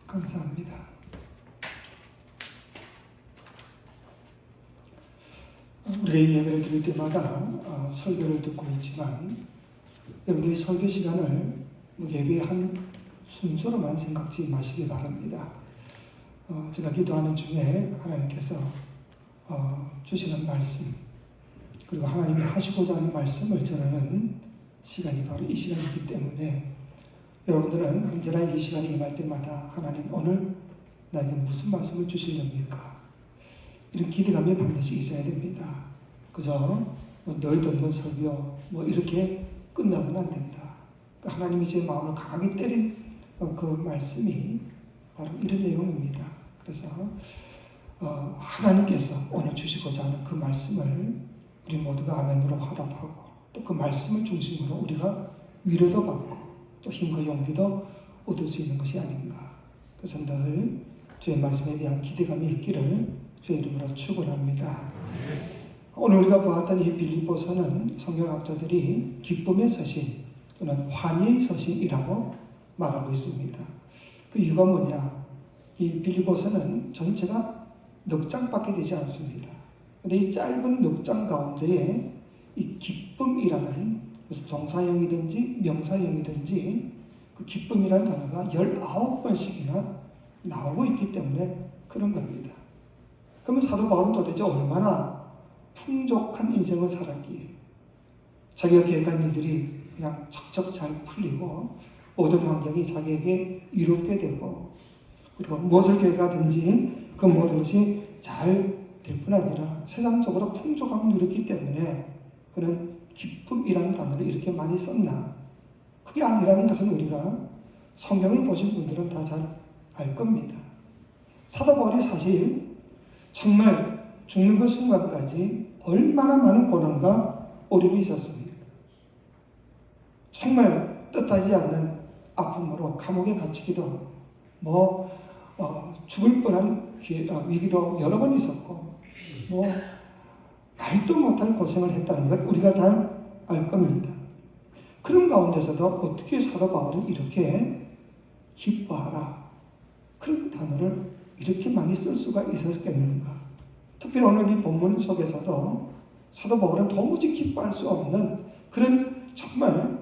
감사합니다. 우리가 이 예배를 드릴 때마다 설교를 듣고 있지만 여러분들이 설교 시간을 예배의 한 순서로만 생각지 마시기 바랍니다. 제가 기도하는 중에 하나님께서 주시는 말씀, 그리고 하나님이 하시고자 하는 말씀을 전하는 시간이 바로 이 시간이기 때문에 여러분들은 언제나 이 시간이 임할 때마다 하나님 오늘 나에게 무슨 말씀을 주시렵니까? 이런 기대감이 반드시 있어야 됩니다. 그저 늘 듣는 설교 이렇게 끝나면 안 된다. 하나님이 제 마음을 강하게 때린 그 말씀이 바로 이런 내용입니다. 그래서 하나님께서 오늘 주시고자 하는 그 말씀을 우리 모두가 아멘으로 화답하고 또 그 말씀을 중심으로 우리가 위로도 받고 또 힘과 용기도 얻을 수 있는 것이 아닌가. 그래서 늘 주의 말씀에 대한 기대감이 있기를 주의 이름으로 축원합니다. 오늘 우리가 보았던 이 빌립보서는 성경학자들이 기쁨의 서신 또는 환희의 서신이라고 말하고 있습니다. 그 이유가 뭐냐? 이 빌립보서는 전체가 넉 장밖에 되지 않습니다. 근데 이 짧은 넉 장 가운데에 이 기쁨이라는, 그래서 동사형이든지 명사형이든지 그 기쁨이라는 단어가 19번씩이나 나오고 있기 때문에 그런 겁니다. 그러면 사도 바울은 도대체 얼마나 풍족한 인생을 살았기에 자기가 계획한 일들이 그냥 척척 잘 풀리고 모든 환경이 자기에게 이롭게 되고 그리고 무엇을 계획하든지 그 모든 것이 잘 될 뿐 아니라 세상적으로 풍족함을 누렸기 때문에 그는 기쁨이라는 단어를 이렇게 많이 썼나? 그게 아니라는 것은 우리가 성경을 보신 분들은 다 잘 알 겁니다. 사도 바울이 사실 정말 죽는 그 순간까지 얼마나 많은 고난과 어려움이 있었습니까? 정말 뜻하지 않는 아픔으로 감옥에 갇히기도 하고 죽을 뻔한 위기도 여러 번 있었고 말도 못할 고생을 했다는 걸 우리가 잘 알 겁니다. 그런 가운데서도 어떻게 사도 바울은 이렇게 기뻐하라 그런 단어를 이렇게 많이 쓸 수가 있었겠는가? 특별히 오늘 이 본문 속에서도 사도 바울은 도무지 기뻐할 수 없는 그런 정말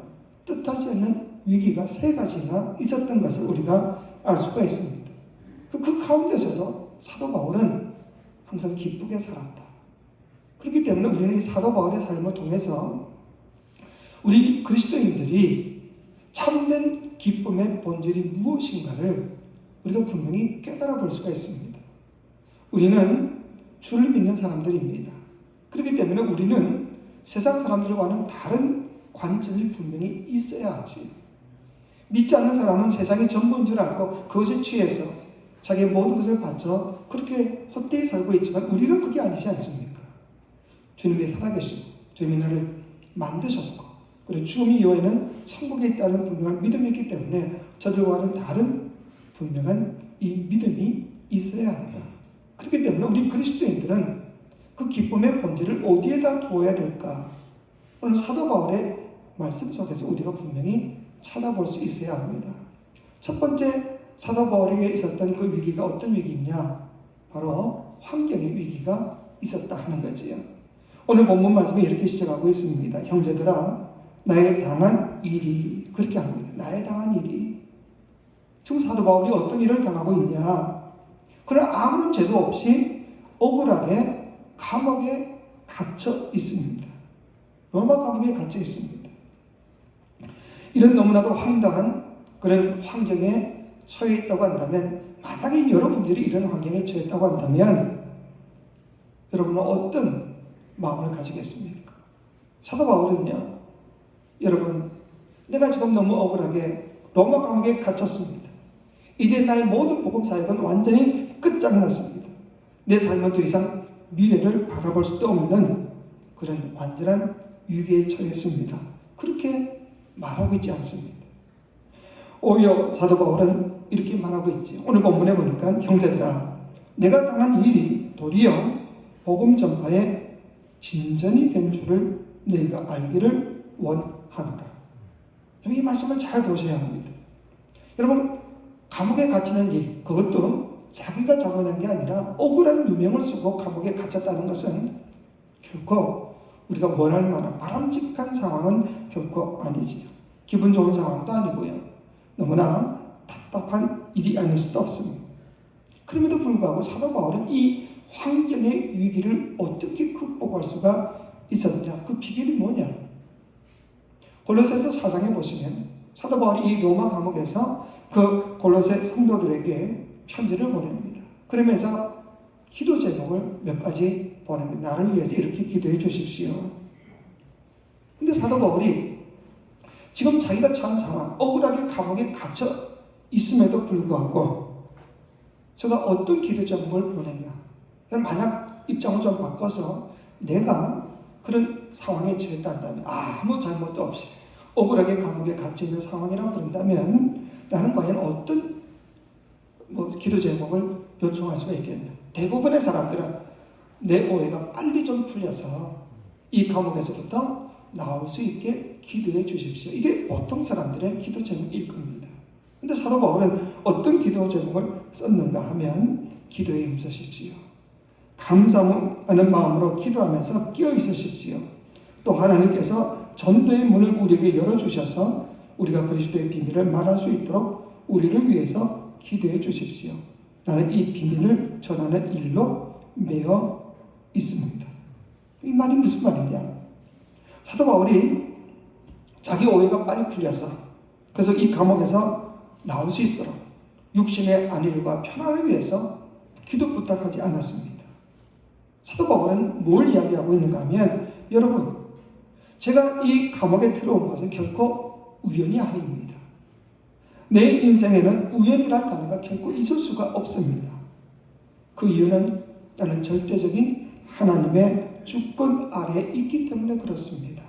뜻하지 않는 위기가 3가지나 있었던 것을 우리가 알 수가 있습니다. 그 가운데서도 사도 바울은 항상 기쁘게 살았다. 그렇기 때문에 우리는 이 사도 바울의 삶을 통해서 우리 그리스도인들이 참된 기쁨의 본질이 무엇인가를 우리가 분명히 깨달아 볼 수가 있습니다. 우리는 주를 믿는 사람들입니다. 그렇기 때문에 우리는 세상 사람들과는 다른 관점이 분명히 있어야 하지. 믿지 않는 사람은 세상이 전부인 줄 알고 그것에 취해서 자기의 모든 것을 바쳐 그렇게 헛되이 살고 있지만 우리는 그게 아니지 않습니까? 주님이 살아계시고 주님이 나를 만드셨고 그리고 죽음 이후에는 천국에 있다는 분명한 믿음이 있기 때문에 저들과는 다른 분명한 이 믿음이 있어야 한다. 그렇기 때문에 우리 그리스도인들은 그 기쁨의 본질을 어디에다 두어야 될까? 오늘 사도 바울의 말씀 속에서 우리가 분명히 찾아볼 수 있어야 합니다. 첫 번째 사도 바울에게 있었던 그 위기가 어떤 위기냐? 바로 환경의 위기가 있었다 하는 거지요. 오늘 본문 말씀이 이렇게 시작하고 있습니다. 형제들아, 나의 당한 일이, 그렇게 합니다. 나의 당한 일이. 지금 사도 바울이 어떤 일을 당하고 있냐? 그러나 아무런 죄도 없이 억울하게 감옥에 갇혀 있습니다. 로마 감옥에 갇혀 있습니다. 이런 너무나도 황당한 그런 환경에 처해 있다고 한다면, 만약에 여러분들이 이런 환경에 처했다고 한다면 여러분은 어떤 마음을 가지겠습니까? 사도 바울은요, 여러분, 내가 지금 너무 억울하게 로마 감옥에 갇혔습니다. 이제 나의 모든 복음 사역은 완전히 끝장났습니다. 내 삶은 더 이상 미래를 바라볼 수도 없는 그런 완전한 위기에 처했습니다. 그렇게 말하고 있지 않습니다. 오히려 사도 바울은 이렇게 말하고 있지. 오늘 본문에 보니까 형제들아, 내가 당한 일이 도리어 복음 전파의 진전이 된 줄을 너희가 알기를 원하노라. 이 말씀을 잘 보셔야 합니다. 여러분, 감옥에 갇히는 일, 그것도 자기가 잘못한 게 아니라 억울한 누명을 쓰고 감옥에 갇혔다는 것은 결코 우리가 원할 만한 바람직한 상황은 결코 아니지요. 기분 좋은 상황도 아니고요. 너무나 답답한 일이 아닐 수도 없습니다. 그럼에도 불구하고 사도 바울은 이 환경의 위기를 어떻게 극복할 수가 있었느냐? 그 비결이 뭐냐? 골로새서 4장에 보시면 사도 바울이 이 로마 감옥에서 그 골로새 성도들에게 편지를 보냅니다. 그러면서 기도 제목을 몇 가지 보냅니다. 나를 위해서 이렇게 기도해 주십시오. 근데 사도 바울이 지금 자기가 처한 상황, 억울하게 감옥에 갇혀 있음에도 불구하고 제가 어떤 기도 제목을 보냈냐? 만약 입장을 좀 바꿔서 내가 그런 상황에 처했다면 아무 잘못도 없이 억울하게 감옥에 갇혀 있는 상황이라고 그런다면 나는 과연 어떤 기도 제목을 요청할 수가 있겠냐? 대부분의 사람들은 내 오해가 빨리 좀 풀려서 이 감옥에서부터 나올 수 있게 기도해 주십시오. 이게 보통 사람들의 기도 제목일 겁니다. 근데 사도 바울은 어떤 기도 제목을 썼는가 하면 기도에 힘쓰십시오. 감사하는 마음으로 기도하면서 끼어 있으십시오. 또 하나님께서 전도의 문을 우리에게 열어주셔서 우리가 그리스도의 비밀을 말할 수 있도록 우리를 위해서 기도해 주십시오. 나는 이 비밀을 전하는 일로 매여 있습니다. 이 말이 무슨 말이냐? 사도 바울이 자기 오해가 빨리 풀려서 그래서 이 감옥에서 나올 수 있도록 육신의 안일과 편안을 위해서 기도 부탁하지 않았습니다. 사도 바울은 뭘 이야기하고 있는가 하면 여러분, 제가 이 감옥에 들어온 것은 결코 우연이 아닙니다. 내 인생에는 우연이라는 단어가 결코 있을 수가 없습니다. 그 이유는 나는 절대적인 하나님의 주권 아래에 있기 때문에 그렇습니다.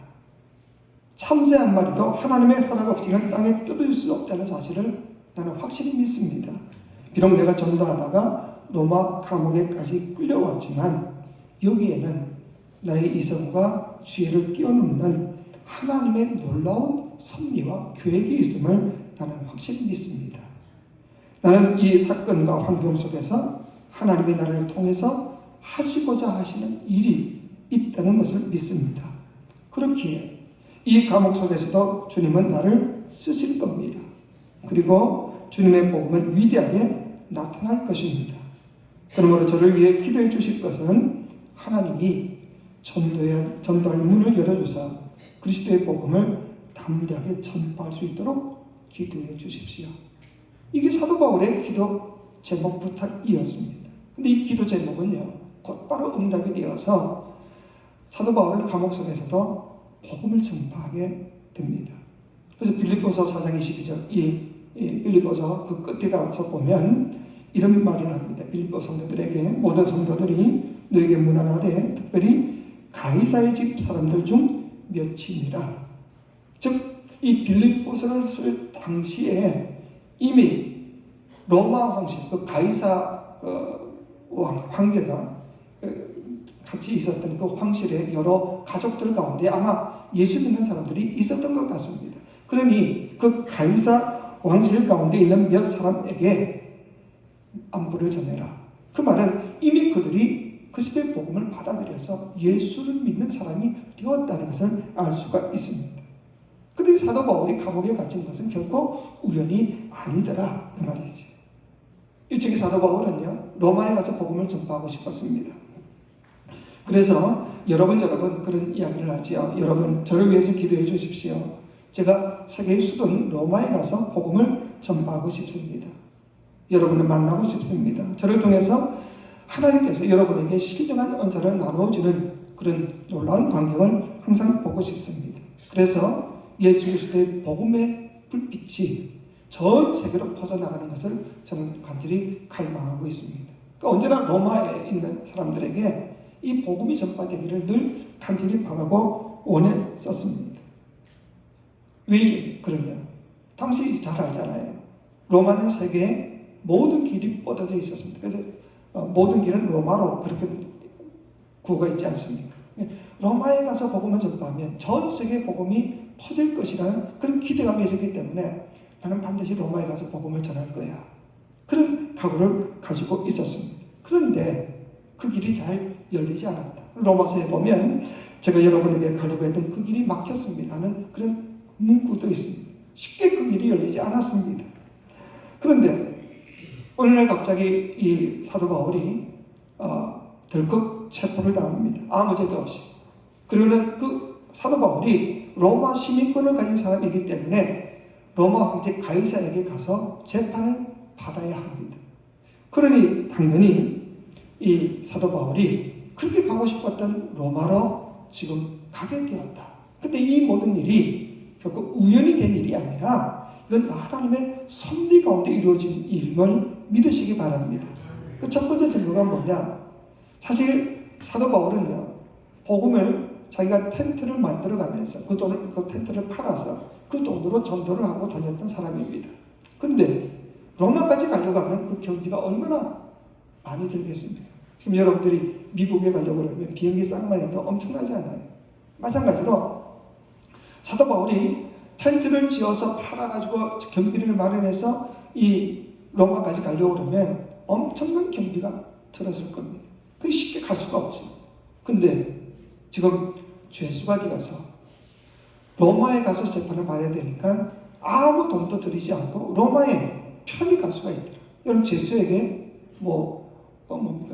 참새 한 마리도 하나님의 허락 없이는 땅에 떨어질 수 없다는 사실을 나는 확실히 믿습니다. 비록 내가 전도하다가 로마 감옥에까지 끌려왔지만 여기에는 나의 이성과 지혜를 뛰어넘는 하나님의 놀라운 섭리와 계획이 있음을 나는 확실히 믿습니다. 나는 이 사건과 환경 속에서 하나님이 나를 통해서 하시고자 하시는 일이 있다는 것을 믿습니다. 그렇기에 이 감옥 속에서도 주님은 나를 쓰실 겁니다. 그리고 주님의 복음은 위대하게 나타날 것입니다. 그러므로 저를 위해 기도해 주실 것은 하나님이 전도할 문을 열어주사 그리스도의 복음을 담대하게 전파할 수 있도록 기도해 주십시오. 이게 사도 바울의 기도 제목 부탁이었습니다. 근데 이 기도 제목은요, 곧바로 응답이 되어서 사도 바울은 감옥 속에서도 복음을 전파하게 됩니다. 그래서 빌립보서 4장 22절 이 빌립보서 그 끝에 가서 보면 이런 말을 합니다. 빌립보 성도들에게 모든 성도들이 너에게 문안하되 특별히 가이사의 집 사람들 중 몇이니라. 즉 이 빌립보서를 쓸 당시에 이미 로마 황실, 그 가이사 황제가 같이 있었던 그 황실의 여러 가족들 가운데 아마 예수 믿는 사람들이 있었던 것 같습니다. 그러니 그 가이사 왕실 가운데 있는 몇 사람에게 안부를 전해라. 그 말은 이미 그들이 그리스도의 복음을 받아들여서 예수를 믿는 사람이 되었다는 것을 알 수가 있습니다. 그런데 사도 바울이 감옥에 갇힌 것은 결코 우연이 아니더라 그 말이지. 일찍이 사도 바울은요 로마에 가서 복음을 전파하고 싶었습니다. 그래서 여러분 그런 이야기를 하지요. 여러분 저를 위해서 기도해 주십시오. 제가 세계의 수도인 로마에 가서 복음을 전파하고 싶습니다. 여러분을 만나고 싶습니다. 저를 통해서 하나님께서 여러분에게 신령한 은사를 나누어주는 그런 놀라운 광경을 항상 보고 싶습니다. 그래서 예수 그리스도의 복음의 불빛이 전 세계로 퍼져나가는 것을 저는 간절히 갈망하고 있습니다. 그러니까 언제나 로마에 있는 사람들에게 이 복음이 전파되기를 늘 간절히 바라고 원했었습니다. 왜 그러냐? 당시 잘 알잖아요. 로마는 세계에 모든 길이 뻗어져 있었습니다. 그래서 모든 길은 로마로 그렇게 구호가 있지 않습니까? 로마에 가서 복음을 전파하면 전 세계 복음이 퍼질 것이라는 그런 기대감이 있었기 때문에 나는 반드시 로마에 가서 복음을 전할 거야. 각오를 가지고 있었습니다. 그런데 그 길이 잘 열리지 않았다. 로마서에 보면 제가 여러분에게 가려고 했던 그 길이 막혔습니다 하는 그런 문구도 있습니다. 쉽게 그 길이 열리지 않았습니다. 그런데 어느 날 갑자기 이 사도 바울이 덜컥 체포를 당합니다. 아무 죄도 없이. 그리고는 그 사도 바울이 로마 시민권을 가진 사람이기 때문에 로마 황제 가이사에게 가서 재판을 받아야 합니다. 그러니 당연히 이 사도 바울이 그렇게 가고 싶었던 로마로 지금 가게 되었다. 근데 이 모든 일이 결국 우연이 된 일이 아니라 이건 하나님의 섭리 가운데 이루어진 일임을 믿으시기 바랍니다. 그 첫 번째 증거가 뭐냐? 사실 사도 바울은요, 복음을 자기가 텐트를 만들어가면서 그 텐트를 팔아서 그 돈으로 전도를 하고 다녔던 사람입니다. 근데 로마까지 가려고 하면 그 경비가 얼마나 많이 들겠습니까? 지금 여러분들이 미국에 가려고 그러면 비행기 쌍만 해도 엄청나지 않아요? 마찬가지로 사도 바울이 텐트를 지어서 팔아가지고 경비를 마련해서 이 로마까지 가려고 그러면 엄청난 경비가 들었을 겁니다. 그게 쉽게 갈 수가 없죠. 근데 지금 죄수가 되어서 로마에 가서 재판을 받아야 되니까 아무 돈도 들이지 않고 로마에 편히 갈 수가 있더라. 여러분 죄수에게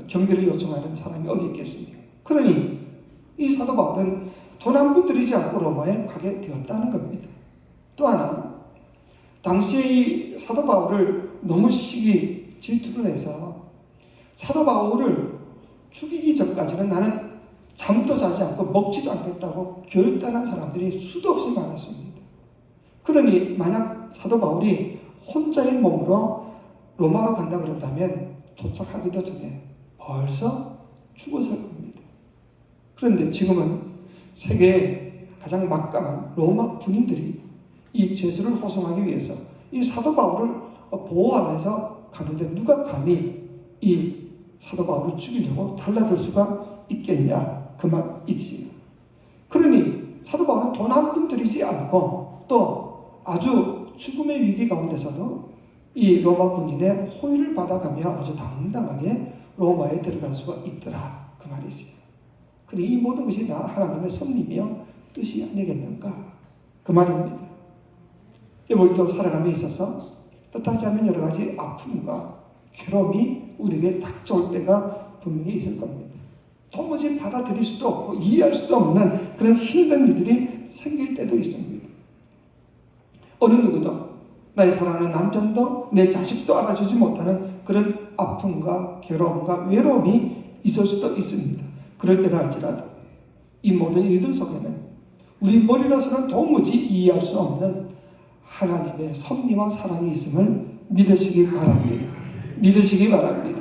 경비를 요청하는 사람이 어디 있겠습니까? 그러니 이 사도 바울은 돈 한 푼 들이지 않고 로마에 가게 되었다는 겁니다. 또 하나, 당시에 이 사도 바울을 너무 질투를 해서 사도 바울을 죽이기 전까지는 나는 잠도 자지 않고 먹지도 않겠다고 결단한 사람들이 수도 없이 많았습니다. 그러니 만약 사도 바울이 혼자의 몸으로 로마로 간다 그랬다면 도착하기도 전에 벌써 죽었을 겁니다. 그런데 지금은 세계의 가장 막강한 로마 군인들이 이 죄수를 호송하기 위해서 이 사도 바울을 보호하면서 가는데 누가 감히 이 사도 바울을 죽이려고 달라들 수가 있겠냐 그 말이지. 그러니 사도 바울은 돈 한 푼 들이지 않고 또 아주 죽음의 위기 가운데서도 이 로마 군인의 호의를 받아가며 아주 당당하게 로마에 들어갈 수가 있더라 그 말이지. 그러니 이 모든 것이 다 하나님의 섭리며 뜻이 아니겠는가 그 말입니다. 우리도 살아감에 있어서 뜻하지 않는 여러 가지 아픔과 괴로움이 우리에게 닥쳐올 때가 분명히 있을 겁니다. 도무지 받아들일 수도 없고 이해할 수도 없는 그런 힘든 일들이 생길 때도 있습니다. 어느 누구도 나의 사랑하는 남편도 내 자식도 알아주지 못하는 그런 아픔과 괴로움과 외로움이 있을 수도 있습니다. 그럴 때는 할지라도 이 모든 일들 속에는 우리 머리로서는 도무지 이해할 수 없는 하나님의 섭리와 사랑이 있음을 믿으시기 바랍니다. 믿으시기 바랍니다.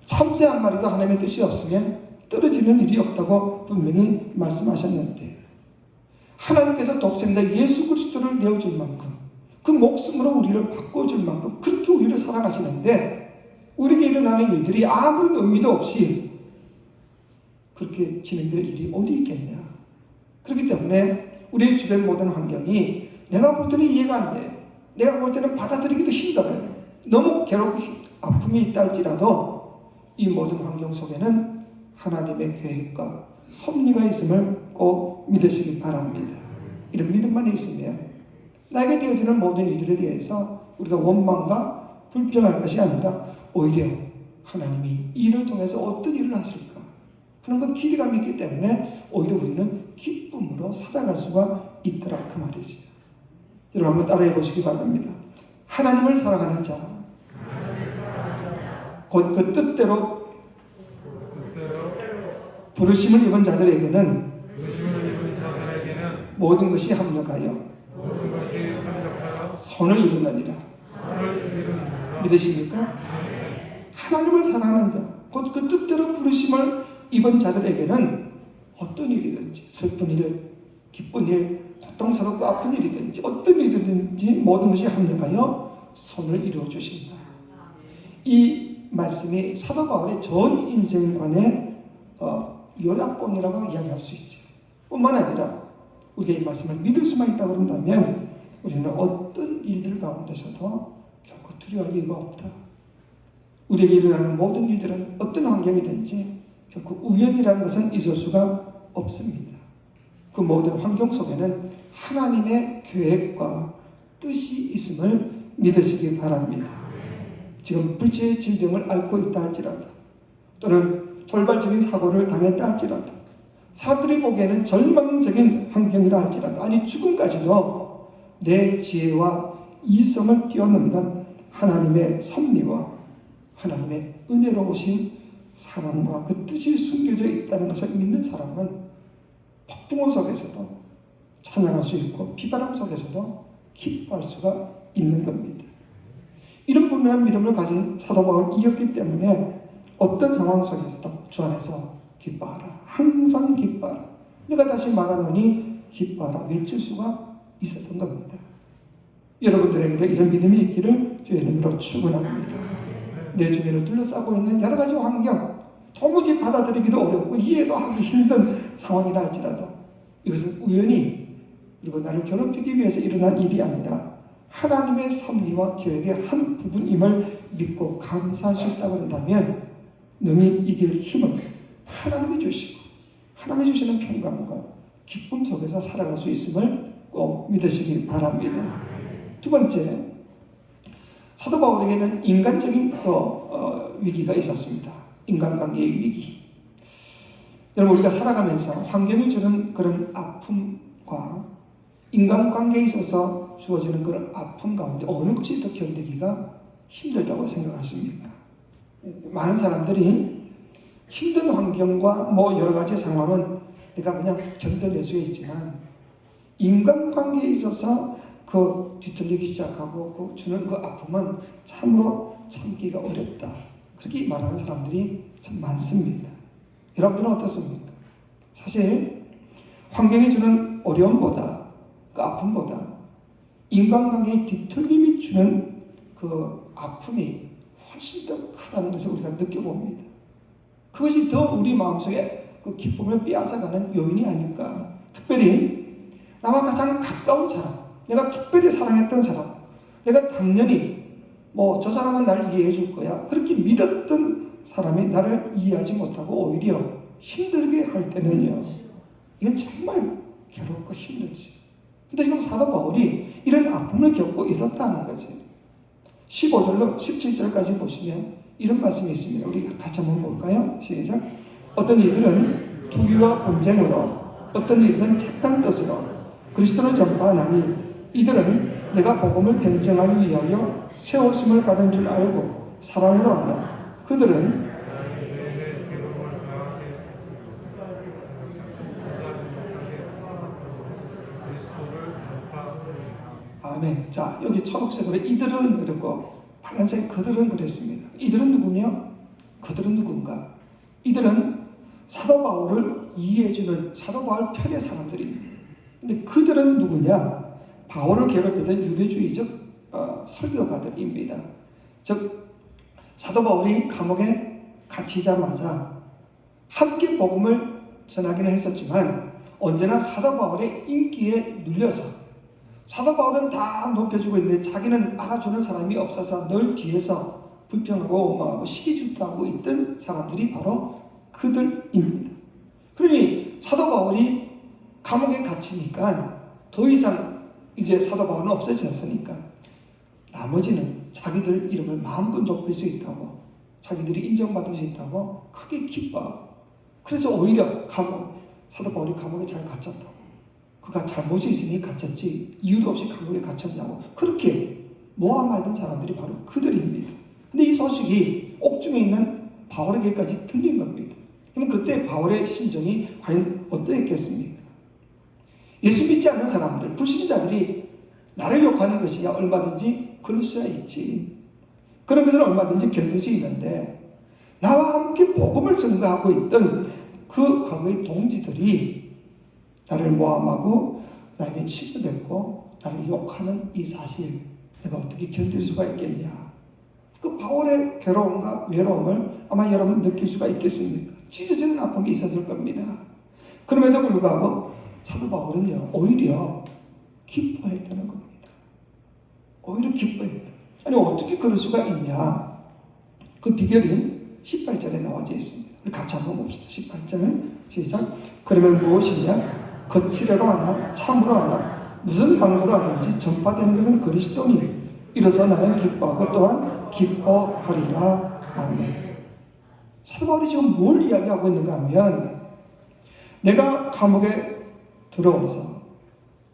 참새 한 마리도 하나님의 뜻이 없으면 떨어지는 일이 없다고 분명히 말씀하셨는데 하나님께서 독생자 예수 그리스도를 내어줄 만큼 그 목숨으로 우리를 바꿔줄 만큼 그렇게 우리를 사랑하시는데 우리에게 일어나는 일들이 아무런 의미도 없이 그렇게 진행될 일이 어디 있겠냐. 그렇기 때문에 우리 주변 모든 환경이 내가 볼 때는 이해가 안 돼. 내가 볼 때는 받아들이기도 힘들어요. 너무 괴롭고 아픔이 있다 할지라도 이 모든 환경 속에는 하나님의 계획과 섭리가 있음을 꼭 믿으시기 바랍니다. 이런 믿음만 있으면 나에게 되어지는 모든 일들에 대해서 우리가 원망과 불평할 것이 아니라 오히려 하나님이 이 일을 통해서 어떤 일을 하실까 하는 그 기대감이 있기 때문에 오히려 우리는 기쁨으로 살아갈 수가 있더라 그 말이지. 여러분 한번 따라해 보시기 바랍니다. 하나님을 사랑하는 자, 곧 그 뜻대로 부르심을 입은 자들에게는 모든 것이 합력하여 선을 이루느니라. 믿으십니까? 하나님을 사랑하는 자, 곧 그 뜻대로 부르심을 입은 자들에게는 어떤 일이든지 슬픈 일, 기쁜 일, 고통스럽고 아픈 일이든지 어떤 일이든지 모든 것이 합력하여 선을 이루어 주신다. 이 말씀이 사도 바울의 전 인생관의 요약본이라고 이야기할 수 있죠. 뿐만 아니라 우리가 이 말씀을 믿을 수만 있다고 한다면 우리는 어떤 일들 가운데서도 결코 두려워할 이유가 없다. 우리에게 일어나는 모든 일들은 어떤 환경이든지 결코 우연이라는 것은 있을 수가 없습니다. 그 모든 환경 속에는 하나님의 계획과 뜻이 있음을 믿으시기 바랍니다. 지금 불치의 질병을 앓고 있다 할지라도, 또는 돌발적인 사고를 당했다 할지라도, 사람들이 보기에는 절망적인 환경이라 할지라도, 아니 죽음까지도 내 지혜와 이성을 뛰어넘는 하나님의 섭리와 하나님의 은혜로우신 사랑과 그 뜻이 숨겨져 있다는 것을 믿는 사람은 폭풍우 속에서도 찬양할 수 있고 비바람 속에서도 기뻐할 수가 있는 겁니다. 이런 분명한 믿음을 가진 사도 바울이었기 때문에 어떤 상황 속에서도 주 안에서 기뻐하라, 항상 기뻐하라, 내가 다시 말하노니 기뻐하라 외칠 수가 있었던 겁니다. 여러분들에게도 이런 믿음이 있기를 주의 이름으로 축원합니다. 내 주변을 둘러싸고 있는 여러 가지 환경, 도무지 받아들이기도 어렵고 이해도 하기 힘든 상황이라 할지라도 이것은 우연히, 그리고 나를 괴롭히기 위해서 일어난 일이 아니라 하나님의 섭리와 계획의 한 부분임을 믿고 감사할 수 있다고 한다면 능히 이길 힘을 하나님이 주시고 하나님이 주시는 평강과 기쁨 속에서 살아갈 수 있음을 꼭 믿으시기 바랍니다. 두 번째, 사도 바울에게는 인간적인 위기가 있었습니다. 인간관계의 위기. 여러분, 우리가 살아가면서 환경이 주는 그런 아픔과 인간관계에 있어서 주어지는 그런 아픔 가운데 어느 것이 더 견디기가 힘들다고 생각하십니까? 많은 사람들이 힘든 환경과 여러 가지 상황은 내가 그냥 견뎌낼 수 있지만 인간관계에 있어서 그 뒤틀리기 시작하고 주는 그 아픔은 참으로 참기가 어렵다, 그렇게 말하는 사람들이 참 많습니다. 여러분들은 어떻습니까? 사실 환경이 주는 어려움보다, 그 아픔보다 인간관계의 뒤틀림이 주는 그 아픔이 훨씬 더 크다는 것을 우리가 느껴봅니다. 그것이 더 우리 마음속에 그 기쁨을 빼앗아가는 요인이 아닐까. 특별히 나와 가장 가까운 사람, 내가 특별히 사랑했던 사람, 내가 당연히 저 사람은 나를 이해해 줄 거야, 그렇게 믿었던 사람이 나를 이해하지 못하고 오히려 힘들게 할 때는요, 이건 정말 괴롭고 힘들지. 근데 지금 사도 바울이 이런 아픔을 겪고 있었다는 거지. 15절로 17절까지 보시면 이런 말씀이 있습니다. 우리 같이 한번 볼까요? 시작. 어떤 이들은 투기와 분쟁으로, 어떤 이들은 착한 뜻으로 그리스도를 전파하나니 이들은 내가 복음을 변증하기 위하여 세우심을 받은 줄 알고 사랑으로 하며 그들은 아멘. 자, 여기 초록색으로 이들은 그랬고 파란색 그들은 그랬습니다. 이들은 누구며? 그들은 누군가? 이들은 사도 바울을 이해해주는 사도 바울 편의 사람들입니다. 근데 그들은 누구냐? 바울을 괴롭히던 유대주의적 설교가들입니다. 즉 사도 바울이 감옥에 갇히자마자 함께 복음을 전하기는 했었지만 언제나 사도 바울의 인기에 눌려서 사도 바울은 다 높여주고 있는데 자기는 알아주는 사람이 없어서 늘 뒤에서 불평하고 시기 질투하고 있던 사람들이 바로 그들입니다. 그러니 사도 바울이 감옥에 갇히니까 더 이상 이제 사도 바울은 없어졌으니까 나머지는 자기들 이름을 마음껏 높일 수 있다고, 자기들이 인정받을 수 있다고 크게 기뻐하고, 그래서 오히려 사도 바울이 감옥에 잘 갇혔다고, 그가 잘못이 있으니 갇혔지 이유도 없이 감옥에 갇혔냐고 그렇게 모함하던 사람들이 바로 그들입니다. 근데 이 소식이 옥중에 있는 바울에게까지 들린 겁니다. 그럼 그때 바울의 심정이 과연 어떠했겠습니까? 예수 믿지 않는 사람들, 불신자들이 나를 욕하는 것이야 얼마든지 그럴 수야 있지. 그런 것은 얼마든지 견딜 수 있는데 나와 함께 복음을 증거하고 있던 그 과거의 동지들이 나를 모함하고 나에게 치부됐고 나를 욕하는 이 사실, 내가 어떻게 견딜 수가 있겠냐. 그 바울의 괴로움과 외로움을 아마 여러분 느낄 수가 있겠습니까? 찢어지는 아픔이 있었을 겁니다. 그럼에도 불구하고 사도 바울은요 오히려 기뻐했다는 겁니다. 오히려 기뻐했다. 아니 어떻게 그럴 수가 있냐. 그 비결이 18절에 나와져 있습니다. 우리 같이 한번 봅시다. 18절 시작. 그러면 무엇이냐? 거칠애로 하나 참으로 하나 무슨 방도로 하든지 전파되는 것은 그리스도니 이로써 나는 기뻐하고 또한 기뻐하리라. 아멘. 사도 바울이 지금 뭘 이야기하고 있는가 하면 내가 감옥에 들어와서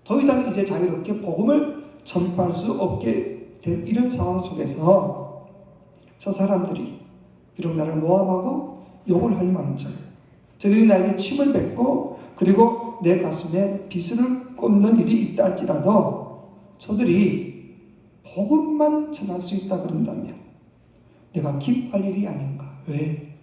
더 이상 이제 자유롭게 복음을 전파할 수 없게 된 이런 상황 속에서 저 사람들이 비록 나를 모함하고 욕을 할 만한 저들이 나에게 침을 뱉고 그리고 내 가슴에 비수를 꽂는 일이 있다 할지라도 저들이 복음만 전할 수 있다 그런다면 내가 기뻐할 일이 아닌가. 왜?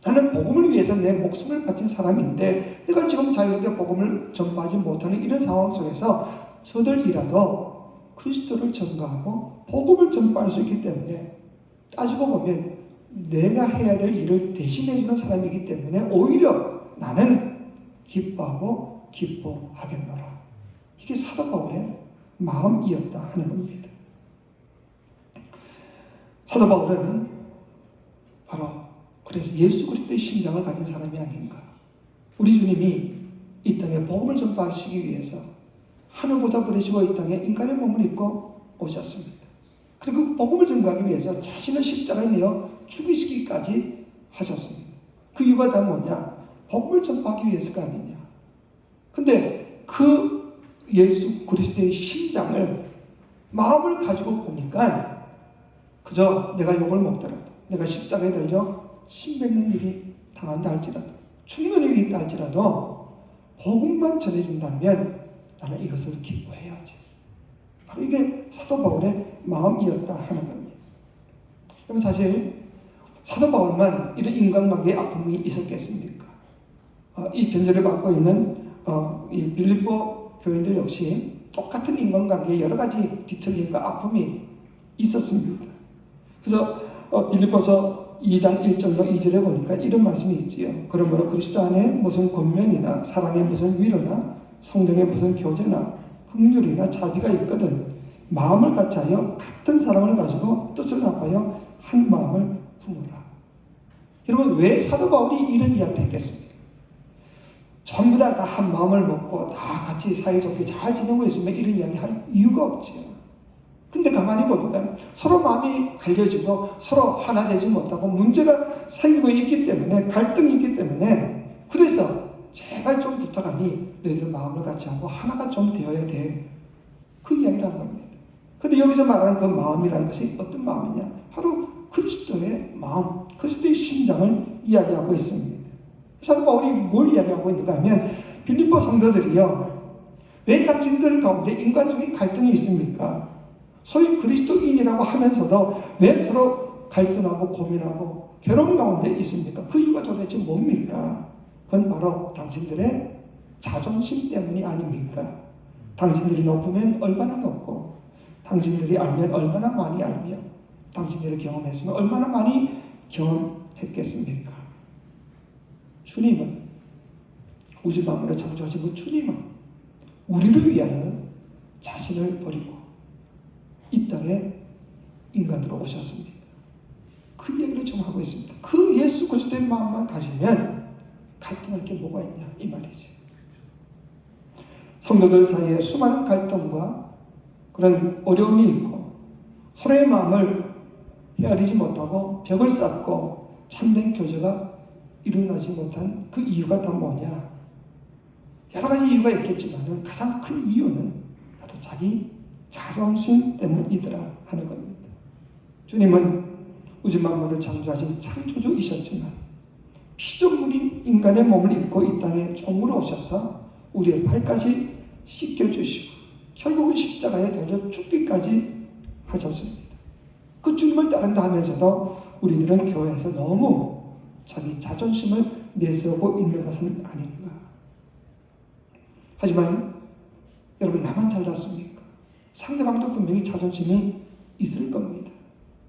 나는 복음을 위해서 내 목숨을 바친 사람인데 내가 지금 자유롭게 복음을 전파하지 못하는 이런 상황 속에서 저들이라도 그리스도를 전가하고 복음을 전파할 수 있기 때문에 따지고 보면 내가 해야 될 일을 대신해 주는 사람이기 때문에 오히려 나는 기뻐하고 기뻐하겠노라. 이게 사도 바울의 마음이었다 하는 겁니다. 사도 바울은 바로 그래서 예수 그리스도의 심장을 가진 사람이 아닌가. 우리 주님이 이 땅에 복음을 전파하시기 위해서 하늘보다 버리시고 이 땅에 인간의 몸을 입고 오셨습니다. 그리고 그 복음을 전파하기 위해서 자신을 십자가에 내어 죽이시기까지 하셨습니다. 그 이유가 다 뭐냐? 복음을 전파하기 위해서가 아니냐. 근데 그 예수 그리스도의 심장을 마음을 가지고 보니까 그저 내가 욕을 먹더라도 내가 십자가에 달려 침 뱉는 일이 당한다 할지라도 죽는 일이 있다 할지라도 복음만 전해준다면 나는 이것을 기뻐해야지. 바로 이게 사도 바울의 마음이었다 하는 겁니다. 그럼 사실 사도 바울만 이런 인간관계의 아픔이 있었겠습니까? 이 변절을 받고 있는 이 빌립보 교인들 역시 똑같은 인간관계에 여러 가지 뒤틀림과 아픔이 있었습니다. 그래서 빌립보서 2장 1절로 2절에 보니까 이런 말씀이 있지요. 그러므로 그리스도 안에 무슨 권면이나 사랑의 무슨 위로나 성령의 무슨 교제나 긍휼이나 자비가 있거든 마음을 같이하여 같은 사랑을 가지고 뜻을 합하여 한 마음을 품으라. 여러분 왜 사도 바울이 이런 이야기를 했겠습니까? 전부 다 한 마음을 먹고 다 같이 사이좋게 잘 지내고 있으면 이런 이야기 할 이유가 없지요. 근데 가만히 보니까 서로 마음이 갈려지고 서로 하나 되지 못하고 문제가 생기고 있기 때문에 갈등이 있기 때문에 그래서 제발 좀 부탁하니 너희들 마음을 같이 하고 하나가 좀 되어야 돼. 그 이야기를 한 겁니다. 근데 여기서 말하는 그 마음이라는 것이 어떤 마음이냐? 바로 그리스도의 마음, 그리스도의 심장을 이야기하고 있습니다. 사도 바울이 뭘 이야기하고 있는가 하면 빌립보 성도들이요. 왜 당신들 가운데 인간적인 갈등이 있습니까? 소위 그리스도인이라고 하면서도 왜 서로 갈등하고 고민하고 괴로움 가운데 있습니까? 그 이유가 도대체 뭡니까? 그건 바로 당신들의 자존심 때문이 아닙니까? 당신들이 높으면 얼마나 높고 당신들이 알면 얼마나 많이 알며 당신들이 경험했으면 얼마나 많이 경험했겠습니까? 주님은 우주 만물을 창조하신 그 주님은 우리를 위하여 자신을 버리고 이 땅에 인간으로 오셨습니다. 그 얘기를 지금 하고 있습니다. 그 예수 그리스도의 마음만 가지면 갈등할 게 뭐가 있냐 이 말이지. 성도들 사이에 수많은 갈등과 그런 어려움이 있고 서로의 마음을 헤아리지 못하고 벽을 쌓고 참된 교제가 일어나지 못한 그 이유가 다 뭐냐? 여러 가지 이유가 있겠지만 가장 큰 이유는 바로 자기 자존심 때문이더라 하는 겁니다. 주님은 우주 만물을 창조하신 창조주이셨지만 피조물인 인간의 몸을 입고 이 땅에 종으로 오셔서 우리의 발까지 씻겨주시고 결국은 십자가에 달려 죽기까지 하셨습니다. 그 주님을 따른다 하면서도 우리들은 교회에서 너무 자기 자존심을 내세우고 있는 것은 아닌가. 하지만 여러분 나만 잘났습니까? 상대방도 분명히 자존심이 있을 겁니다.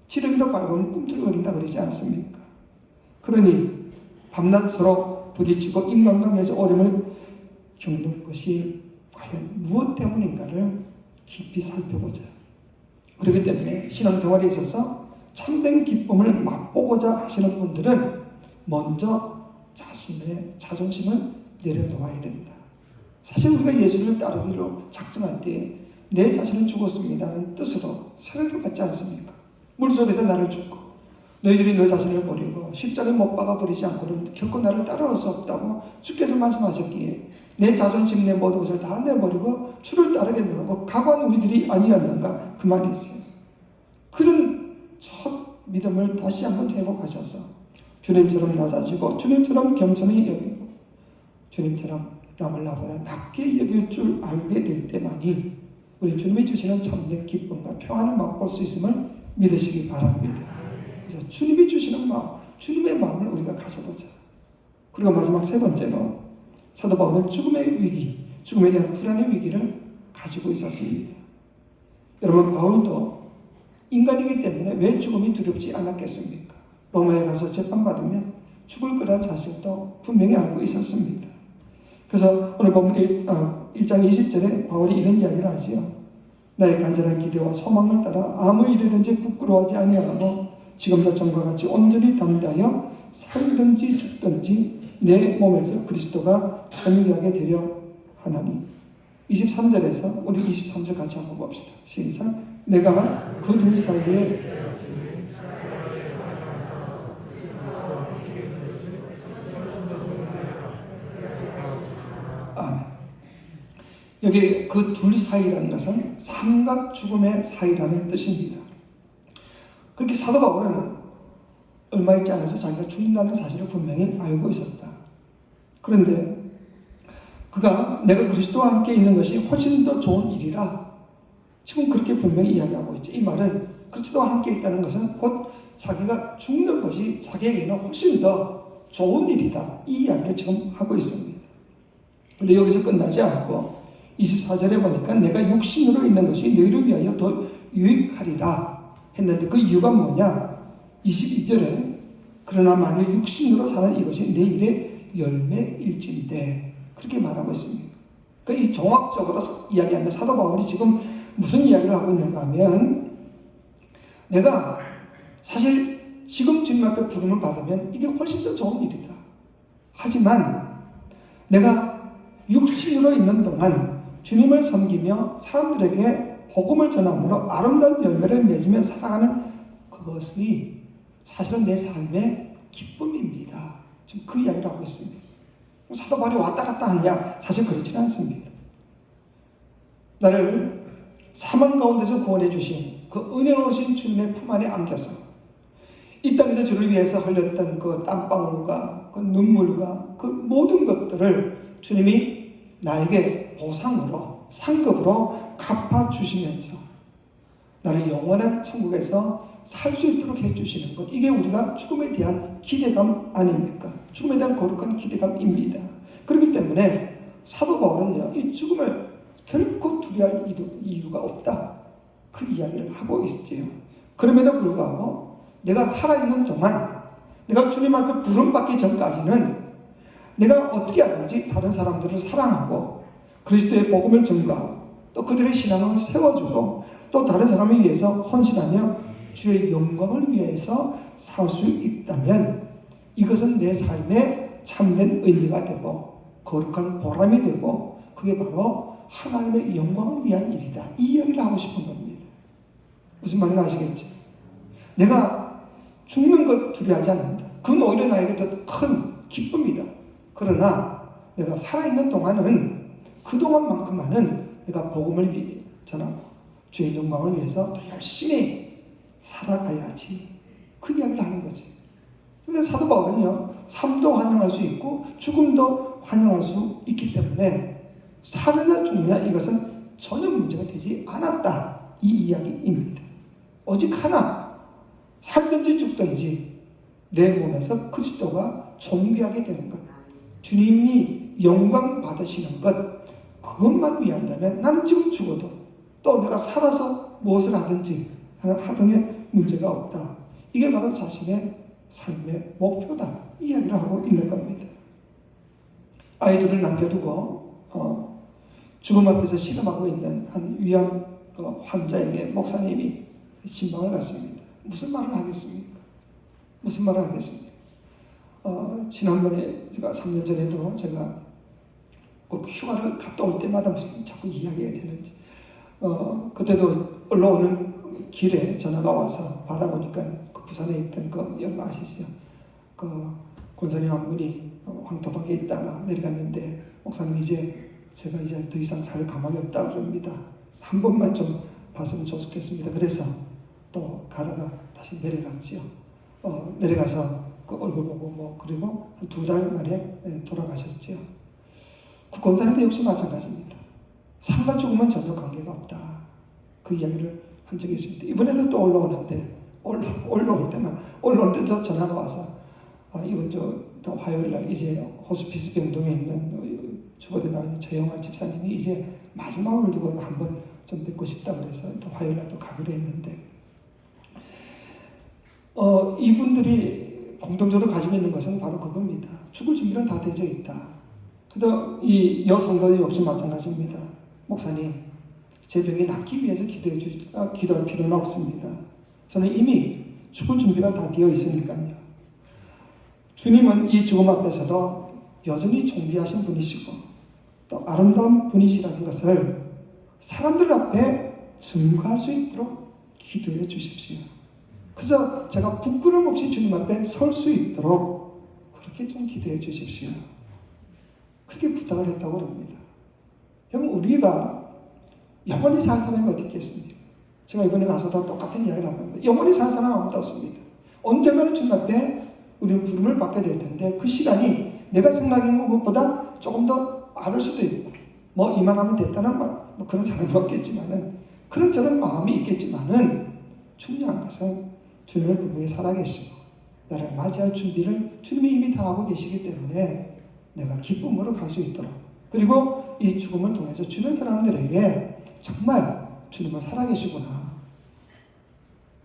지렁이도 밟으면 꿈틀거린다 그러지 않습니까? 그러니 밤낮 서로 부딪히고 인간관계에서 어려움을 겪는 것이 과연 무엇 때문인가를 깊이 살펴보자. 그렇기 때문에 신앙생활에 있어서 참된 기쁨을 맛보고자 하시는 분들은 먼저 자신의 자존심을 내려놓아야 된다. 사실 우리가 예수를 따르기로 작정할 때 내 자신은 죽었습니다는 뜻으로 세례를 받지 않습니까? 물속에서 나를 죽고 너희들이 너 자신을 버리고 십자가에 못 박아 버리지 않고는 결코 나를 따라올 수 없다고 주께서 말씀하셨기에 내 자존심 내 모든 것을 다 내버리고 주를 따르겠노라고 각오한 우리들이 아니었는가 그 말이 있어요. 그런 첫 믿음을 다시 한번 회복하셔서 주님처럼 낮아지고 주님처럼 겸손히 여기고 주님처럼 남을 나보다 낮게 여길 줄 알게 될 때만이 우리 주님이 주시는 참된 기쁨과 평안을 맛볼 수 있음을 믿으시기 바랍니다. 그래서 주님이 주시는 마음, 주님의 마음을 우리가 가져보자. 그리고 마지막 세 번째로 사도 바울은 죽음의 위기, 죽음에 대한 불안의 위기를 가지고 있었습니다. 여러분, 바울도 인간이기 때문에 왜 죽음이 두렵지 않았겠습니까? 로마에 가서 재판받으면 죽을 거란 사실도 분명히 알고 있었습니다. 그래서 오늘 보면 1장 20절에 바울이 이런 이야기를 하지요. 나의 간절한 기대와 소망을 따라 아무 일이든지 부끄러워하지 아니하고 지금도 전과 같이 온전히 담대하여 살든지 죽든지 내 몸에서 그리스도가 존귀하게 되려 하나니. 23절에서 우리 23절 같이 한번 봅시다. 시작. 내가 그 둘 사이에 여기 그 둘 사이라는 것은 삶과 죽음의 사이라는 뜻입니다. 그렇게 사도 바울은 얼마 있지 않아서 자기가 죽는다는 사실을 분명히 알고 있었다. 그런데 그가 내가 그리스도와 함께 있는 것이 훨씬 더 좋은 일이라 지금 그렇게 분명히 이야기하고 있죠. 이 말은 그리스도와 함께 있다는 것은 곧 자기가 죽는 것이 자기에게는 훨씬 더 좋은 일이다. 이 이야기를 지금 하고 있습니다. 그런데 여기서 끝나지 않고 24절에 보니까 내가 육신으로 있는 것이 너희를 위하여 더 유익하리라 했는데 그 이유가 뭐냐? 22절에 그러나 만일 육신으로 사는 이것이 내 일의 열매일진데 그렇게 말하고 있습니다. 그러니까 이 종합적으로 이야기하는 사도 바울이 지금 무슨 이야기를 하고 있는가 하면 내가 사실 지금 주님 앞에 부름을 받으면 이게 훨씬 더 좋은 일이다. 하지만 내가 육신으로 있는 동안 주님을 섬기며 사람들에게 복음을 전함으로 아름다운 열매를 맺으며 살아가는 그것이 사실은 내 삶의 기쁨입니다. 지금 그 이야기를 하고 있습니다. 사도 바울이 왔다 갔다 하느냐? 사실 그렇지는 않습니다. 나를 사망 가운데서 구원해 주신 그 은혜로우신 주님의 품 안에 안겨서 이 땅에서 주를 위해서 흘렸던 그 땀방울과 그 눈물과 그 모든 것들을 주님이 나에게 보상으로 상급으로 갚아주시면서 나를 영원한 천국에서 살 수 있도록 해주시는 것, 이게 우리가 죽음에 대한 기대감 아닙니까? 죽음에 대한 거룩한 기대감입니다. 그렇기 때문에 사도 바울은요, 이 죽음을 결코 두려워할 이유가 없다, 그 이야기를 하고 있지요. 그럼에도 불구하고 내가 살아있는 동안 내가 주님 앞에 부름받기 전까지는 내가 어떻게 하든지 다른 사람들을 사랑하고 그리스도의 복음을 전가하고 또 그들의 신앙을 세워주고 또 다른 사람을 위해서 헌신하며 주의 영광을 위해서 살 수 있다면 이것은 내 삶의 참된 의미가 되고 거룩한 보람이 되고 그게 바로 하나님의 영광을 위한 일이다. 이 이야기를 하고 싶은 겁니다. 무슨 말인지 아시겠죠? 내가 죽는 것 두려워하지 않는다. 그건 오히려 나에게 더 큰 기쁨이다. 그러나 내가 살아있는 동안은 그동안만큼만은 내가 복음을 전하고 주의 영광을 위해서 더 열심히 살아가야지. 그 이야기를 하는 거지. 그러니까 사도 바울은요, 삶도 환영할 수 있고 죽음도 환영할 수 있기 때문에 사느냐 죽느냐 이것은 전혀 문제가 되지 않았다. 이 이야기입니다. 오직 하나, 살든지 죽든지 내 몸에서 그리스도가 존귀하게 되는 것, 주님이 영광 받으시는 것, 그것만 위한다면 나는 지금 죽어도 또 내가 살아서 무엇을 하든지 하등의 문제가 없다. 이게 바로 자신의 삶의 목표다. 이 이야기를 하고 있는 겁니다. 아이들을 남겨두고 죽음 앞에서 씨름하고 있는 한 위암 환자에게 목사님이 신방을 갔습니다. 무슨 말을 하겠습니까? 무슨 말을 하겠습니까? 지난번에 제가 3년 전에도 제가 휴가를 갔다 올 때마다 무슨 자꾸 이야기가 되는지 그때도 올라오는 길에 전화가 와서 받아보니까 그 부산에 있던 그 여러분 아시죠? 그 권사님 한 분이 황토방에 있다가 내려갔는데 목사님 제가 이제 더 이상 살 가망이 없다 그럽니다. 한 번만 좀 봤으면 좋겠습니다. 그래서 또 가다가 다시 내려갔지요. 내려가서 그 얼굴 보고 그리고 한 2달 만에 돌아가셨지요. 그 권사님도 역시 마찬가지입니다. 삶과 죽음은 전혀 관계가 없다. 그 이야기를 한 적이 있습니다. 이번에도 또 올라오는데 올라올 때도 전화가 와서 이번 또 화요일 날 이제 호스피스 병동에 있는 주거대 나와 있는 최영환 집사님이 이제 마지막을 두고 한번 좀 뵙고 싶다 그래서 또 화요일 날 또 가기로 했는데 이분들이 공통적으로 가지고 있는 것은 바로 그겁니다. 죽을 준비는 다 되어 있다. 그래도 이 여성도 역시 마찬가지입니다. 목사님, 제 병이 낫기 위해서 기도할 필요는 없습니다. 저는 이미 죽을 준비가 다 되어 있으니까요. 주님은 이 죽음 앞에서도 여전히 존귀하신 분이시고 또 아름다운 분이시라는 것을 사람들 앞에 증거할 수 있도록 기도해 주십시오. 그래서 제가 부끄럼 없이 주님 앞에 설 수 있도록 그렇게 좀 기도해 주십시오. 그렇게 부탁을 했다고 합니다. 여러분, 우리가 영원히 살 사람이 어디 있겠습니까? 제가 이번에 가서도 똑같은 이야기를 한 겁니다. 영원히 살 사람 아무도 없습니다. 언젠가는 주님 앞에 우리는 부름을 받게 될 텐데 그 시간이 내가 생각한 것보다 조금 더 많을 수도 있고 이만하면 됐다는 그런 사람은 없겠지만은 그런 저런 마음이 있겠지만은 중요한 것은 주님을 분명히 살아계시고 나를 맞이할 준비를 주님이 이미 다 하고 계시기 때문에 내가 기쁨으로 갈 수 있도록 그리고 이 죽음을 통해서 주변 사람들에게 정말 주님은 살아계시구나.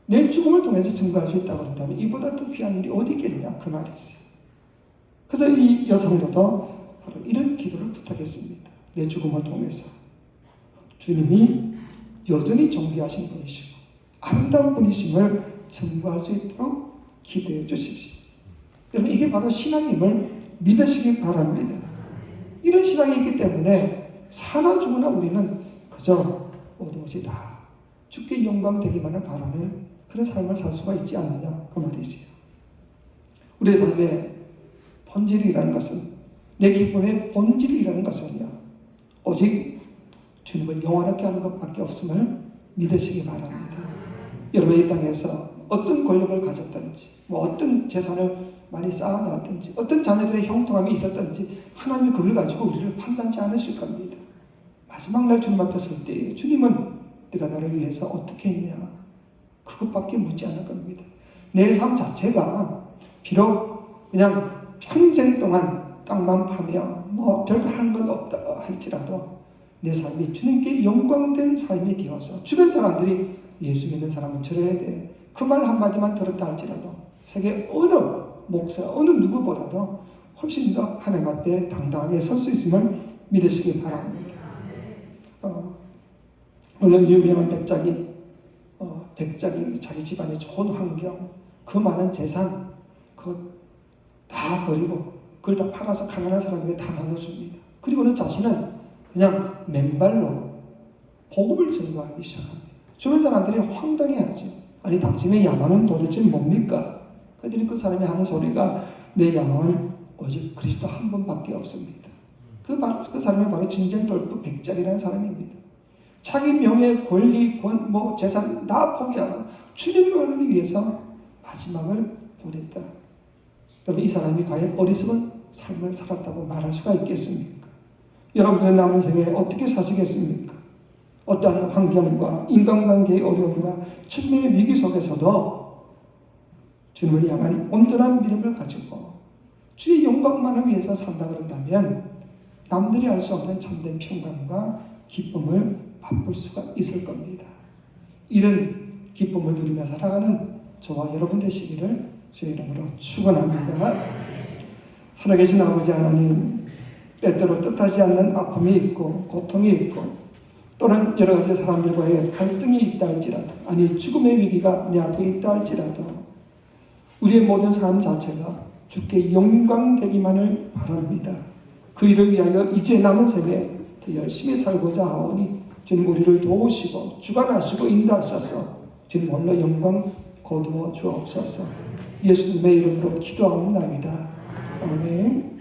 내 죽음을 통해서 증거할 수 있다고 그런다면 이보다 더 귀한 일이 어디 있겠냐 그 말이 있어요. 그래서 이 여성도 바로 이런 기도를 부탁했습니다. 내 죽음을 통해서 주님이 여전히 존귀하신 분이시고 아름다운 분이심을 증거할 수 있도록 기도해 주십시오. 여러분, 이게 바로 신앙임을 믿으시기 바랍니다. 이런 신앙이 있기 때문에 사나 죽으나 우리는 그저 오롯이 다 주께 영광 되기만을 바라는 그런 삶을 살 수가 있지 않느냐 그 말이지요. 우리의 삶의 본질이라는 것은 내 기쁨의 본질이라는 것은요 오직 주님을 영원하게 하는 것밖에 없음을 믿으시기 바랍니다. 여러분, 이 땅에서 어떤 권력을 가졌든지 어떤 재산을 많이 쌓아놨든지 어떤 자녀들의 형통함이 있었든지 하나님이 그걸 가지고 우리를 판단치 않으실 겁니다. 마지막 날 주님 앞에 설 때 주님은 내가 나를 위해서 어떻게 했냐 그것밖에 묻지 않을 겁니다. 내 삶 자체가 비록 그냥 평생 동안 땅만 파며 별거 하는 건 없다 할지라도 내 삶이 주님께 영광된 삶이 되어서 주변 사람들이 예수 믿는 사람은 저래야 돼 그 말 한마디만 들었다 할지라도 세계 어느 목사 어느 누구보다도 훨씬 더 하나님 앞에 당당하게 설 수 있음을 믿으시기 바랍니다. 오늘 유명한 백작이 자기 집안의 좋은 환경 그 많은 재산 그거 다 버리고 그걸 다 팔아서 가난한 사람에게 다 나눠줍니다. 그리고는 자신은 그냥 맨발로 복음을 전도하기 시작합니다. 주변 사람들이 황당해하죠. 아니 당신의 야망은 도대체 뭡니까? 그들이 그 사람이 하는 소리가 내 야망은 오직 그리스도 한 분밖에 없습니다. 그 사람이 바로 진쟁돌프 백작이라는 사람입니다. 자기 명예, 권리, 재산 다 포기하고 주님을 위해서 마지막을 보냈다. 여러분, 이 사람이 과연 어리석은 삶을 살았다고 말할 수가 있겠습니까? 여러분들의 남은 생에 어떻게 사시겠습니까? 어떠한 환경과 인간관계의 어려움과 주님의 위기 속에서도 주님을 향한 온전한 믿음을 가지고 주의 영광만을 위해서 산다 그런다면 남들이 알 수 없는 참된 평강과 기쁨을 맛볼 수가 있을 겁니다. 이런 기쁨을 누리며 살아가는 저와 여러분 되시기를 주의 이름으로 축원합니다. 살아계신 아버지 하나님, 때때로 뜻하지 않는 아픔이 있고 고통이 있고 또는 여러 가지 사람들과의 갈등이 있다 할지라도, 아니 죽음의 위기가 내 앞에 있다 할지라도 우리의 모든 삶 자체가 주께 영광되기만을 바랍니다. 그 일을 위하여 이제 남은 생에 더 열심히 살고자 하오니 주님 우리를 도우시고 주관하시고 인도하셔서 주님 홀로 영광 거두어 주옵소서. 예수님의 이름으로 기도합니다. 아멘.